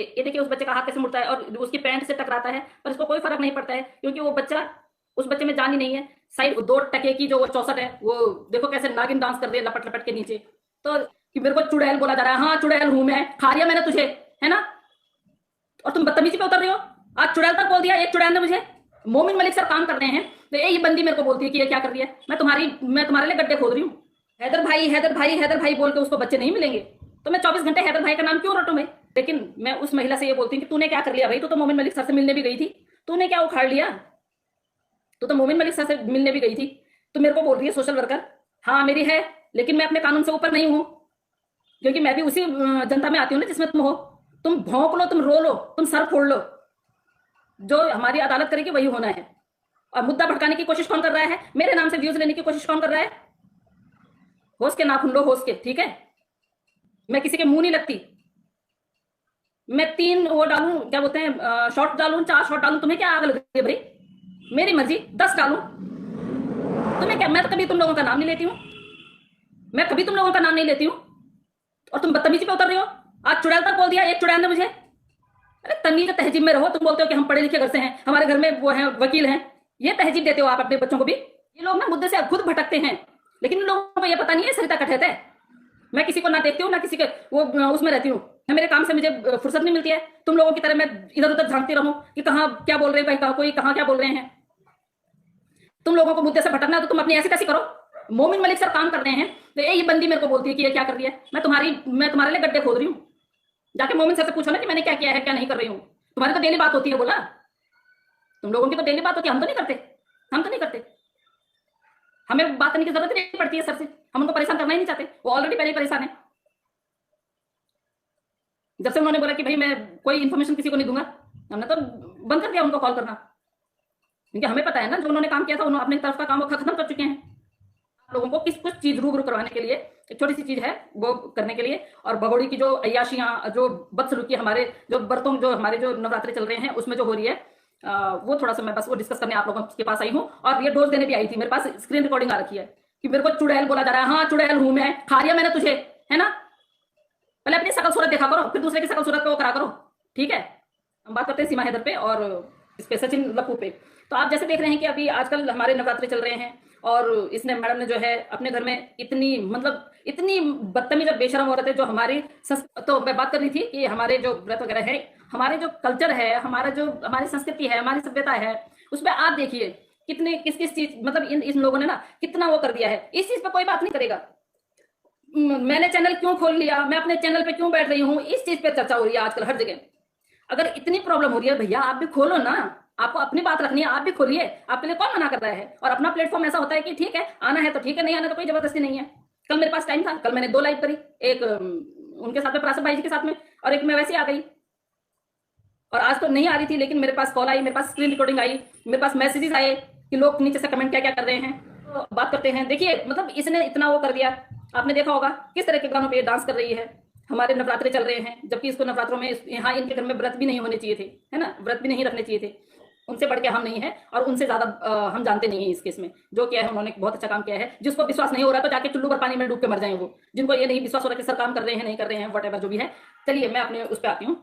ये देखिए उस बच्चे का हाथ कैसे मुड़ता है और उसकी पैंट से टकराता है, पर इसको कोई फर्क नहीं पड़ता है क्योंकि वो बच्चा, उस बच्चे में जान ही नहीं है। साइड 2 टके की जो वो चौसट है, वो देखो कैसे नागिन डांस कर रही है लपट लपट के नीचे। तो कि मेरे को चुड़ैल बोला जा रहा है, हाँ चुड़ैल हूं मैं, खा लिया मैंने तुझे, है ना? और तुम बदतमीजी पे उतर रही हो। आज चुड़ैल तक बोल दिया एक चुड़ैल ने मुझे। मोमिन मलिक सर काम कर रहे हैं तो ये बंदी मेरे को बोलती है कि ये क्या कर रही है, मैं तुम्हारे लिए गड्ढे खोद रही हूँ। हैदर भाई हैदर भाई हैदर भाई बोल के उसको बच्चे नहीं मिलेंगे, तो मैं 24 घंटे हैदर भाई का नाम क्यों रटूं मैं? लेकिन मैं उस महिला से ये बोलती हूँ कि तूने क्या कर लिया भाई, तू तो मोमिन मलिक सर से मिलने भी गई थी, तूने क्या उखाड़ लिया? तू तो मोमिन मलिक सर से मिलने भी गई थी, तो मेरे को बोल रही है सोशल वर्कर। हाँ मेरी है, लेकिन मैं अपने कानून से ऊपर नहीं हूँ, क्योंकि मैं भी उसी जनता में आती हूँ ना जिसमें तुम हो। तुम भौंक लो, तुम रो लो, तुम सर फोड़ लो, जो हमारी अदालत करेगी वही होना है। और मुद्दा भटकाने की कोशिश कौन कर रहा है? मेरे नाम से व्यूज लेने की कोशिश कौन कर रहा है? होश के नाखून लो, होश के, ठीक है? मैं किसी के मुंह नहीं लगती। मैं 3 वो डालूं, क्या बोलते हैं, शॉट डालूं, 4 शॉट डालूं, तुम्हें क्या आग लग रही है भाई? मेरी मर्जी, 10 डालूं, तुम्हें क्या? मैं तो कभी तुम लोगों का नाम नहीं लेती हूं, मैं कभी तुम लोगों का नाम नहीं लेती हूं, और तुम बदतमीजी पे उतर रही हो। आज चुड़ैल तक बोल दिया एक चुड़ैल ने मुझे। अरे तमीज तहजीब में रहो। तुम बोलते हो कि हम पढ़े लिखे घर से हैं, हमारे घर में वो हैं वकील हैं, ये तहजीब देते हो आप अपने बच्चों को भी? ये लोग ना मुद्दे से खुद भटकते हैं, लेकिन इन लोगों को ये पता नहीं है सरिता कठेत है। मैं किसी को ना देखती हूँ ना किसी के वो उसमें रहती हूँ, मेरे काम से मुझे फुर्सत नहीं मिलती है। तुम लोगों की तरह मैं इधर उधर झांकती रहूं कि कहाँ क्या बोल रहे हैं भाई, कोई कहाँ क्या बोल रहे हैं। तुम लोगों को मुद्दे से भटकना है तो तुम अपनी ऐसी तैसी करो। मोमिन मलिक सर काम कर रहे हैं तो ये बंदी मेरे को बोलती है कि ये क्या कर रही है। मैं तुम्हारे लिए गड्ढे खोद रही हूँ। जाके मोमिन सर से पूछो ना कि मैंने क्या किया है क्या नहीं कर रही हूँ। तुम्हारी तो डेली बात होती है, बोला तुम लोगों की तो डेली बात होती है, हम तो नहीं करते, हम तो नहीं करते। हमें बात करने की जरूरत नहीं पड़ती है सर से, हम उनको परेशान करना ही नहीं चाहते, वो ऑलरेडी पहले ही परेशान है। जब से उन्होंने बोला कि भाई मैं कोई इन्फॉर्मेशन किसी को नहीं दूंगा, हमने तो बंद कर दिया उनको कॉल करना, क्योंकि हमें पता है ना जो उन्होंने काम किया था, उन्होंने अपनी तरफ का काम वो खत्म कर चुके हैं। आप लोगों को किस कुछ चीज रूबरू करवाने के लिए, एक छोटी सी चीज है वो करने के लिए। और भगोड़ी की जो अयाशियां, जो बदसलूकी हमारे जो बर्तों, जो हमारे जो नवरात्रि चल रहे हैं उसमें जो हो रही है, वो थोड़ा सा मैं बस वो डिस्कस करने आप लोगों के पास आई हूँ। और ये डोज देने भी आई थी, मेरे पास स्क्रीन रिकॉर्डिंग आ रखी है कि मेरे को चुड़ैल बोला जा रहा है, हाँ चुड़ैल हूं मैं, खा लिया मैंने तुझे, है ना? पहले अपनी शकल सूरत देखा करो, फिर दूसरे की शकल सूरत पे वो करा करो, ठीक है? हम बात करते हैं सीमा हैदर पे और इस पे सचिन लप्पू पे। तो आप जैसे देख रहे हैं कि अभी आजकल हमारे नवरात्रि चल रहे हैं और इसने मैडम ने जो है अपने घर में इतनी मतलब इतनी बदतमीज और बेशरम औरत है जो हमारी तो मैं बात कर रही थी कि हमारे जो व्रत वगैरह है, हमारे जो कल्चर है, हमारा जो हमारी संस्कृति है, हमारी सभ्यता है, उसमें आप देखिए कितने किस किस चीज मतलब इन लोगों ने ना कितना वो कर दिया है। इस चीज पे कोई बात नहीं करेगा। मैंने चैनल क्यों खोल लिया, मैं अपने चैनल पे क्यों बैठ रही हूँ, इस चीज पे चर्चा हो रही है आजकल हर जगह। अगर इतनी प्रॉब्लम हो रही है भैया आप भी खोलो ना, आपको अपनी बात रखनी है, आप भी खोलिए। आपके लिए कौन मना कर रहा है? और अपना प्लेटफॉर्म ऐसा होता है कि ठीक है आना है तो ठीक है, नहीं आना तो कोई जबरदस्ती नहीं है। कल मेरे पास टाइम था, कल मैंने 2 लाइव करी, एक उनके साथ में परासर भाई जी के साथ में, और एक मैं वैसे ही आ गई। और आज तो नहीं आ रही थी, लेकिन मेरे पास कॉल आई, मेरे पास स्क्रीन रिकॉर्डिंग आई, मेरे पास मैसेजेस आए कि लोग नीचे से कमेंट क्या क्या कर रहे हैं। तो बात करते हैं। देखिए मतलब इसने इतना वो कर दिया, आपने देखा होगा किस तरह के गानों पे डांस कर रही है। हमारे नवरात्रे चल रहे हैं, जबकि इसको नवरात्रों में यहाँ इनके घर में व्रत भी नहीं होने चाहिए थे, है ना? व्रत भी नहीं रखने चाहिए थे। उनसे बढ़ के हम नहीं है और उनसे ज्यादा हम जानते नहीं है इस केस में। जो किया है उन्होंने बहुत अच्छा काम किया है। जिसको विश्वास नहीं हो रहा तो जाके चुल्लू पर पानी में डूब के मर जाए वो, जिनको ये नहीं विश्वास हो रहा कि सर काम कर रहे हैं नहीं कर रहे हैं, वट जो भी है। चलिए मैं अपने उस पर आती हूँ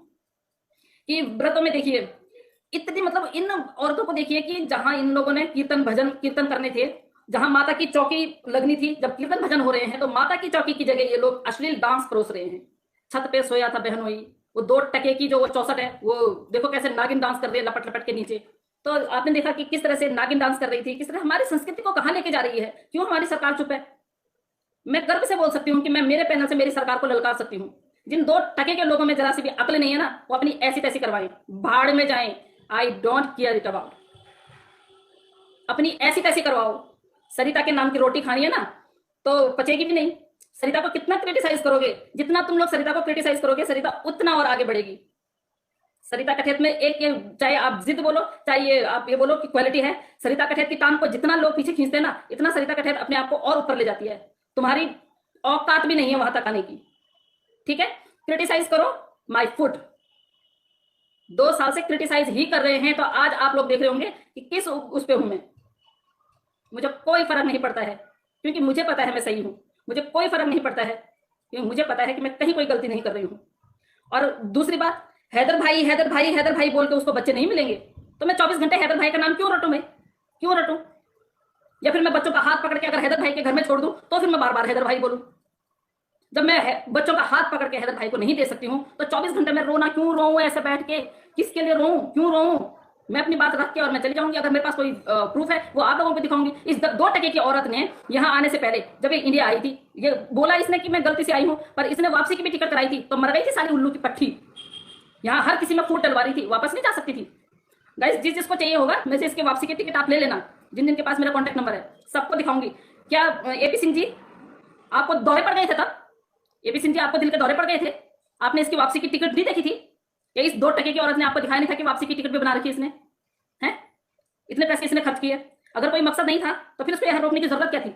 कि व्रतों में देखिए इतनी मतलब इन औरतों को देखिए कि जहां इन लोगों ने कीर्तन भजन कीर्तन करने थे, जहां माता की चौकी लगनी थी, जब कीर्तन भजन हो रहे हैं तो माता की चौकी की जगह ये लोग अश्लील डांस परोस रहे हैं। छत पे सोया था बहनोई, वो 2 टके की जो वो चौसठ है, वो देखो कैसे नागिन डांस कर रही है लपट लपट के नीचे। तो आपने देखा कि किस तरह से नागिन डांस कर रही थी, किस तरह हमारी संस्कृति को कहां लेके जा रही है। क्यों हमारी सरकार चुप है? मैं गर्व से बोल सकती हूँ कि मैं मेरे पैनल से मेरी सरकार को ललकार सकती हूँ। जिन 2 टके के लोगों में जरा सी भी अक्ल नहीं है ना, वो अपनी ऐसी तैसी करवाएं, भाड़ में जाएं। I don't care it about, अपनी ऐसी तैसी करवाओ। सरिता के नाम की रोटी खानी है ना तो पचेगी भी नहीं। सरिता को कितना क्रिटिसाइज करोगे, जितना तुम लोग सरिता को क्रिटिसाइज करोगे सरिता उतना और आगे बढ़ेगी। सरिता कठेत में एक चाहे आप जिद बोलो, चाहे ये आप ये बोलो कि क्वालिटी है, सरिता कठेत की टांग को जितना लोग पीछे खींचते हैं ना, इतना सरिता कठेत अपने आप को और ऊपर ले जाती है। तुम्हारी औकात भी नहीं है वहां तक आने की, ठीक है? क्रिटिसाइज करो माई फुट। 2 साल से क्रिटिसाइज ही कर रहे हैं तो आज आप लोग देख रहे होंगे कि किस उस पे हूं मैं। मुझे कोई फर्क नहीं पड़ता है, क्योंकि मुझे पता है मैं सही हूं। मुझे कोई फर्क नहीं पड़ता है क्योंकि मुझे पता है कि मैं कहीं कोई गलती नहीं कर रही हूं। और दूसरी बात हैदर भाई हैदर भाई हैदर भाई बोल के उसको बच्चे नहीं मिलेंगे, तो मैं 24 घंटे हैदर भाई का नाम क्यों रटूं? मैं क्यों रटूं? या फिर मैं बच्चों का हाथ पकड़ के अगर हैदर भाई के घर में छोड़ दूं तो फिर मैं बार बार हैदर भाई बोलूं? जब मैं बच्चों का हाथ पकड़ के हैदर भाई को नहीं दे सकती हूं तो 24 घंटे मैं रोना क्यों रोऊं ऐसे बैठ के? किसके लिए रोऊं, क्यों रोऊं? मैं अपनी बात रख के और मैं चली जाऊंगी। अगर मेरे पास कोई प्रूफ है वो आप लोगों को दिखाऊंगी। इस 2 टके की औरत ने यहाँ आने से पहले जब ये इंडिया आई थी, ये बोला इसने कि मैं गलती से आई हूं, पर इसने वापसी की भी टिकट कराई थी तो मर गई थी साली उल्लू की पट्टी। यहाँ हर किसी में फूट डलवा रही थी, वापस नहीं जा सकती थी। गाइस जिस जिसको चाहिए होगा मैं से इसके वापसी की टिकट आप ले लेना, जिन जिनके पास मेरा कॉन्टैक्ट नंबर है सबको दिखाऊंगी। क्या एपी सिंह जी आपको दौरे पड़ गए थे तब? एपी सिंह जी आपको दिल के दौरे पड़ गए थे? आपने इसकी वापसी की टिकट नहीं देखी थी? या इस 2 टके की औरत ने आपको दिखाया नहीं था कि वापसी की टिकट भी बना रखी है इसने? हैं? इतने पैसे इसने खर्च किए। अगर कोई मकसद नहीं था तो फिर इसको यहाँ रोकने की जरूरत क्या थी?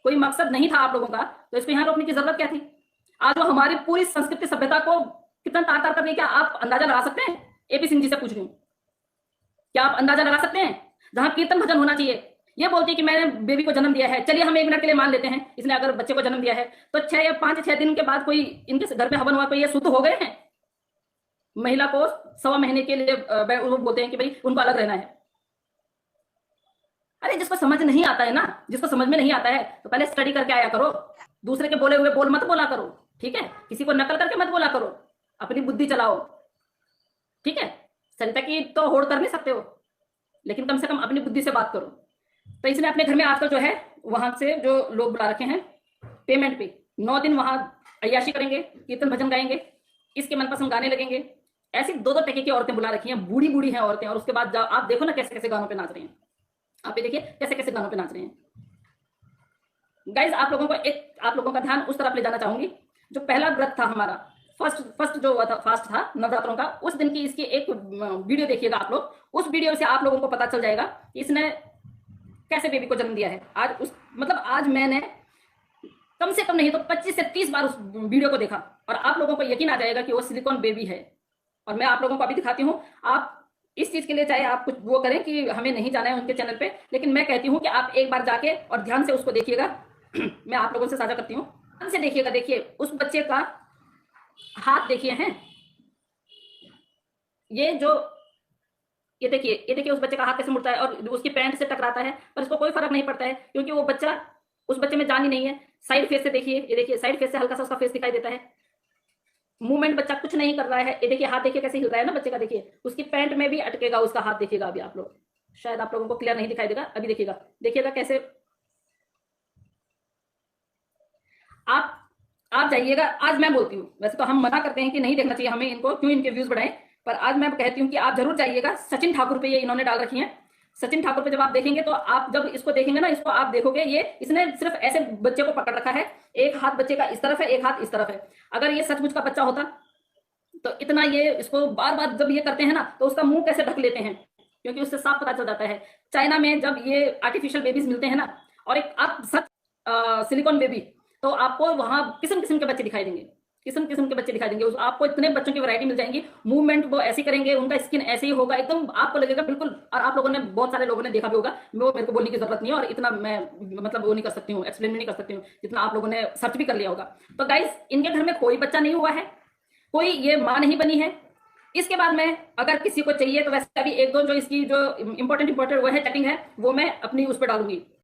कोई मकसद नहीं था आप लोगों का तो इसको यहाँ रोकने की जरूरत क्या थी? आज वो हमारी पूरी संस्कृति सभ्यता को कितना तार तार कर रही है, क्या आप अंदाजा लगा सकते हैं? एपी सिंह जी से पूछ रही हूँ, क्या आप अंदाजा लगा सकते हैं? जहां कीर्तन भजन होना चाहिए, ये बोलती है कि मैंने बेबी को जन्म दिया है। चलिए हम 1 मिनट के लिए मान लेते हैं इसने अगर बच्चे को जन्म दिया है तो 6 या 5 6 दिन के बाद कोई इनके घर में हवन हुआ, कोई ये शुद्ध हो गए हैं? महिला को 1.25 महीने के लिए वो बोलते हैं कि भाई उनको अलग रहना है। अरे जिसको समझ नहीं आता है ना, जिसको समझ में नहीं आता है तो पहले स्टडी करके आया करो। दूसरे के बोले हुए बोल मत बोला करो, ठीक है? किसी को नकल करके मत बोला करो, अपनी बुद्धि चलाओ, ठीक है? सरिता की तो होड़ कर नहीं सकते हो, लेकिन कम से कम अपनी बुद्धि से बात करो। तो इसने अपने घर में आजकल जो है वहां से जो लोग बुला रखे हैं पेमेंट पे, 9 दिन वहां अय्याशी करेंगे, कीर्तन भजन गाएंगे, इसके मनपसंद गाने लगेंगे। ऐसी 2 2 टके की औरतें बुला रखी हैं, बूढ़ी बूढ़ी हैं औरतें, और उसके बाद आप देखो ना कैसे कैसे गानों पे नाच रही हैं। आप ये देखिए कैसे कैसे गानों पे नाच रहे हैं। गाइज आप लोगों का ध्यान उस तरफ ले जाना चाहूंगी। जो पहला व्रत था हमारा, फर्स्ट जो हुआ था फास्ट था नवरात्रों का, उस दिन की इसकी एक वीडियो देखिएगा आप लोग। उस वीडियो से आप लोगों को पता चल जाएगा कि इसने कैसे बेबी को जन्म दिया है। आज मैंने कम से कम नहीं तो 25 से 30 बार उस वीडियो को देखा, और आप लोगों को यकीन आ जाएगा कि वो सिलिकॉन बेबी है। और मैं आप लोगों को अभी दिखाती हूँ। आप इस चीज के लिए चाहे आप कुछ वो करें कि हमें नहीं जाना है उनके चैनल पे, लेकिन मैं कहती हूँ कि आप एक बार जाके और ध्यान से उसको देखिएगा। मैं आप लोगों से साझा करती हूँ, ध्यान से देखिएगा। देखिए उस बच्चे का हाथ देखिए हैं, ये देखिए उस बच्चे का हाथ कैसे मुड़ता है और उसकी पैंट से टकराता है, पर इसको कोई फर्क नहीं पड़ता है क्योंकि वो बच्चा, उस बच्चे में जान ही नहीं है। साइड फेस से देखिए, ये देखिए साइड फेस से हल्का सा उसका फेस दिखाई देता है। मूवमेंट बच्चा कुछ नहीं कर रहा है। ये देखिए हाथ देखिए कैसे हिल रहा है ना बच्चे का। देखिए उसकी पैंट में भी अटकेगा उसका हाथ, देखिएगा अभी आप लोग। शायद आप लोगों को क्लियर नहीं दिखाई देगा, अभी देखिएगा, देखिएगा कैसे। आप जाइएगा। आज मैं बोलती हूँ, वैसे तो हम मना करते हैं कि नहीं देखना चाहिए हमें इनको, क्यों इनके व्यूज बढ़ाएं, पर आज मैं कहती हूँ कि आप जरूर जाइएगा। सचिन ठाकुर पे ये इन्होंने डाल रखी है। सचिन ठाकुर पे जब आप देखेंगे तो आप जब इसको देखेंगे ना, इसको आप देखोगे ये इसने सिर्फ ऐसे बच्चे को पकड़ रखा है। एक हाथ बच्चे का इस तरफ है, एक हाथ इस तरफ है। अगर ये सचमुच का बच्चा होता तो इतना ये इसको बार बार जब ये करते हैं ना तो उसका मुंह कैसे ढक लेते हैं, क्योंकि उससे साफ पता चल जाता है। चाइना में जब ये आर्टिफिशियल बेबीज मिलते हैं ना, और एक आप सच सिलिकॉन बेबी, तो आपको वहां किस्म किस्म के बच्चे दिखाई देंगे, किस्म किस्म के बच्चे दिखाई देंगे। आपको इतने बच्चों की वैरायटी मिल जाएंगी। मूवमेंट वो ऐसी करेंगे, उनका स्किन ऐसे ही होगा एकदम, आपको लगेगा बिल्कुल। और आप लोगों ने, बहुत सारे लोगों ने देखा भी होगा, वो मेरे को बोलने की जरूरत नहीं है, और इतना मैं मतलब वो नहीं कर सकती हूँ, एक्सप्लेन भी नहीं कर सकती हूँ, जितना आप लोगों ने सर्च भी कर लिया होगा। तो गाइस इनके घर में कोई बच्चा नहीं हुआ है, कोई ये माँ नहीं बनी है। इसके बाद में अगर किसी को चाहिए तो वैसे अभी एक दो जो इसकी जो इंपॉर्टेंट वो है चैटिंग है, वो मैं अपनी उस पर डालूंगी।